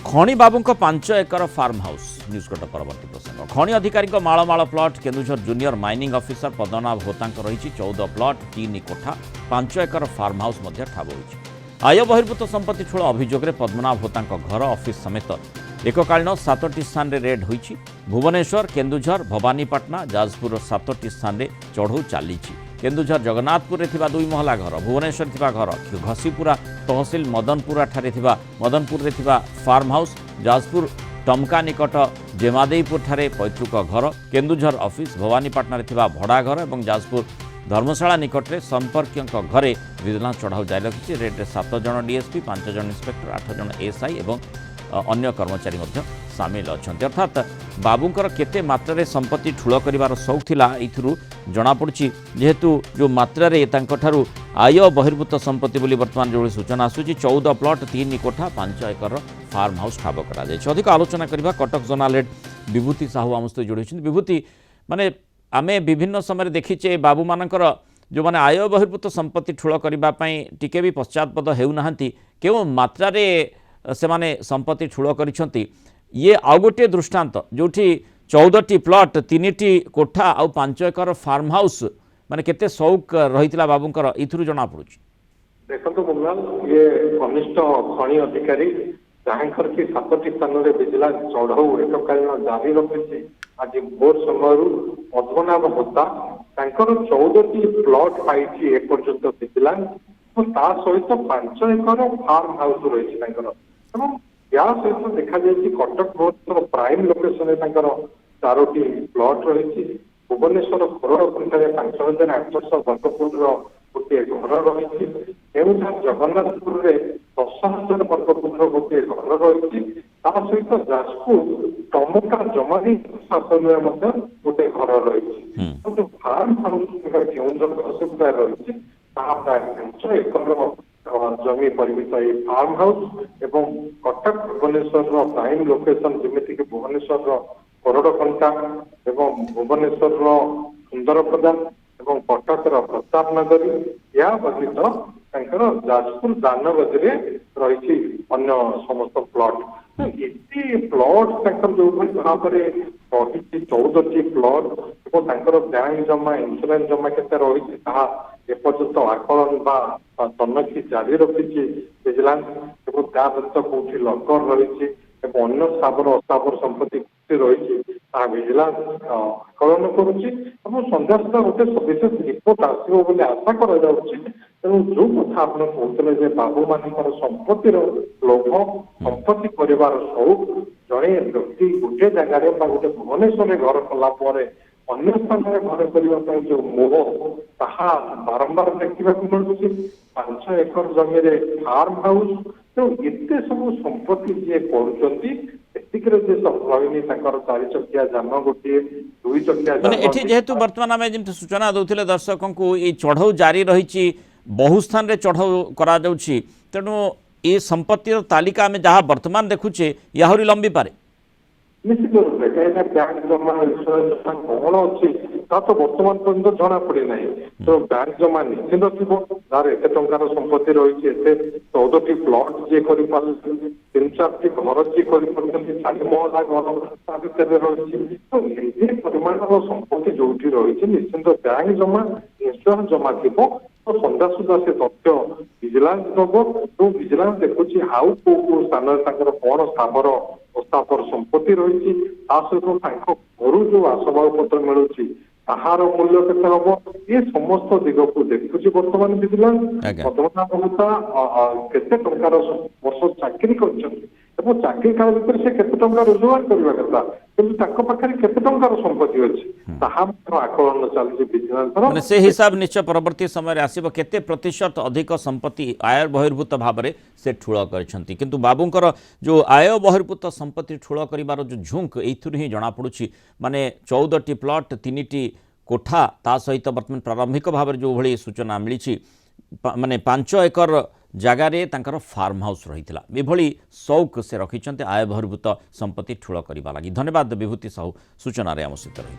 खणी बाबू 5 एकर farm house न्यूजकोट परवर्ती प्रसंग खणी अधिकारी मालमाल plot Keonjhar junior mining officer Padmanabh Hota रही 14 प्लट 3 कोठा 5 एकर फार्म हाउस ठाब होती। आय बहिर्भूत संपत्ति ठूल अभियोग पद्मनाभ होता घर ऑफिस समेत एककालीन 7टी स्थान में रेड होती। भुवनेश्वर केन्दुझर भवानीपाटना जाजपुर 7टी स्थान में चढ़ऊ चली। केन्दुझर जगन्नाथपुर में 2 महला घर भुवनेश्वर घर घसीपुरा तहसिल मदनपुर फार्म हाउस जाजपुर टमका निकट जेमादेईपुर ठारे पैतृक घर केन्दुझर ऑफिस भवानीपाटना भड़ा घर और जाजपुर धर्मशाला निकट में संपर्क घरे विजिलेंस चढ़ाऊ जारी रखी। रेड्रे 7 जन डीएसपी 5 जन इंस्पेक्टर 8 जन एसआई और अन्य कर्मचारी सामिल अच्छा। अर्थात बाबूंकर केते मात्रा संपत्ति ठूल कर शौक थिला इथुरु जना पड़ी जेहेतु जो मात्रा ठारू आय बहिर्भूत संपत्ति बोली वर्तमान जो सूचना आसूची 14 प्लट 3 कोठा 5 एकर फार्म हाउस ठाब कर अधिक आलोचना करबा कटक जोनाल हेड विभूति साहू आम सहित जोड़ी विभूति माने आमे विभिन्न समय देखीचे बाबू मानकर जो माने आय बहिर्भूत संपत्ति ठूल करने टिके भी पश्चातपद हेउना केउ मात्रा से माने संपत्ति ठूल करिसंती। ये आउ गोटे दृष्टांत जोठी 14टी प्लट 3टी कोठा आउ 5 एकर फार्म हाउस माने केते शौक रहितला बाबूंकर इथुरु जना पड़ुची। देखो मुन्नाल ये कनिष्ठ खनि अधिकारी जहाँकर की 7टी स्थान में विजिलेंस चढ़ऊ एककालीन जारी रखी। आज भोर समय पद्मनाभ होता 14टी प्लट पाई एपर्यंत विजिलेंस सहित 5 एकर फार्म हाउस रही या सहित देखा जाए कटक रोड प्राइम लोकेशन 4टी प्लट रही। भुवनेश्वर खरड़ 5800 वर्गफुट गोटे घर रही। केन्दुझर जगन्नाथपुर 10,000 वर्गफुट गोटे घर रही। सहित जाजपुर टमका जमानी शासन में गोटे घर रही। फार्म हाउस केन्दुझर घसीपुरा रही प्राय 5 एकर जमी परिमित फार्म हाउस एवं कटक भुवनेश्वर प्राइम लोकेशन जमीक भुवनेश्वर कोरडकंटा एवं भुवनेश्वर सुंदर प्रधान एवं कटक प्रताप नगरी या व्यतीत जाजपुर दानगदी रही अन्य समस्त प्लट ये प्लट जो भाव में रही 14टी प्लट और बैंक जमा इंश्योरेंस जमा के रही एपर्यंत आकलन तनखी जारी रखी विजिलेंस व्यतीत कौटी लकर रही अन्य स्थावर अस्थावर संपत्ति रही विजिलेंस आकलन करुच्ची संध्या सुधा गोटे सविशेष रिपोर्ट आसो आशा करू जो कथा आप कहते बाबू मान संपत्तिर लोभ संपत्ति कर शौक जड़े व्यक्ति गोटे जगार गोटे भुवनेश्वर घर कला अन्य स्थान में घर करने जो मोह ताहा बारंबार देखा मिलूँ। 5 एकर जमी फार्म हाउस तो एत सब संपत्ति जी कर सफल 4 चकिया जान गोटे 2 चकिया जेहेतु बर्तमान आम जमी सूचना दौले दर्शकों को ये चढ़ऊ जारी रही बहु स्थान में चढ़ऊ करा तेणु ये संपत्तिर तालिका आम जहाँ बर्तमान देखुचे याहरी लंबी पारे निश्चित रूप से कहीं बैंक जमा इंश्योरेंस कौन अच्छी तो बर्तमान पर्यटन जना पड़े ना। तो बैंक जमा निश्चित थी तार एत टंकार संपत्ति रही 14टी प्लट जी कर 3-4टी घर जी कर 4 महला घर रही तो ये परिमाण संपत्ति जो रही निश्चित बैंक जमा इंश्योरेंस जमा थी तो संध्या सुधा से तथ्य विजिलेंस दब तो विजिलेंस देखुची हाउ को स्थान कौन स्थावर अस्थावर संपत्ति रही सहित घर जो आसबाबपत्र मिलूँ ताहार मूल्य केते हम ये समस्त दिग को देखुची बर्तमान विजिलेंस पद्मनाभ होता केते टंकार वर्ष चाकरी कर चाकरी काल भर से केते टंका रोजगार करवा कथा किंतु पाखे केते टंकार संपत्ति अच्छी आकलन चलती विजिलेंस से हिसाब निश्चय परवर्ती समय आसब केते प्रतिशत अधिक संपत्ति आय बहिर्भूत भाव में से ठूल करछंती किंतु बाबूंकर जो आय बहिर्भूत संपत्ति ठूल करिवार जो झुंक एथुरु ही जना पड़ुची माने 14टी प्लट 3टी कोठा ता सहित बर्तमान प्रारंभिक भाव में जो भली सूचना मिली माने 5 एकर जगार तांकर फार्म हाउस रही एभली शौक से रखिंट आय बहिर्भूत संपत्ति ठूल करने लगी। धन्यवाद विभूति साहू सूचना आम सहित रही।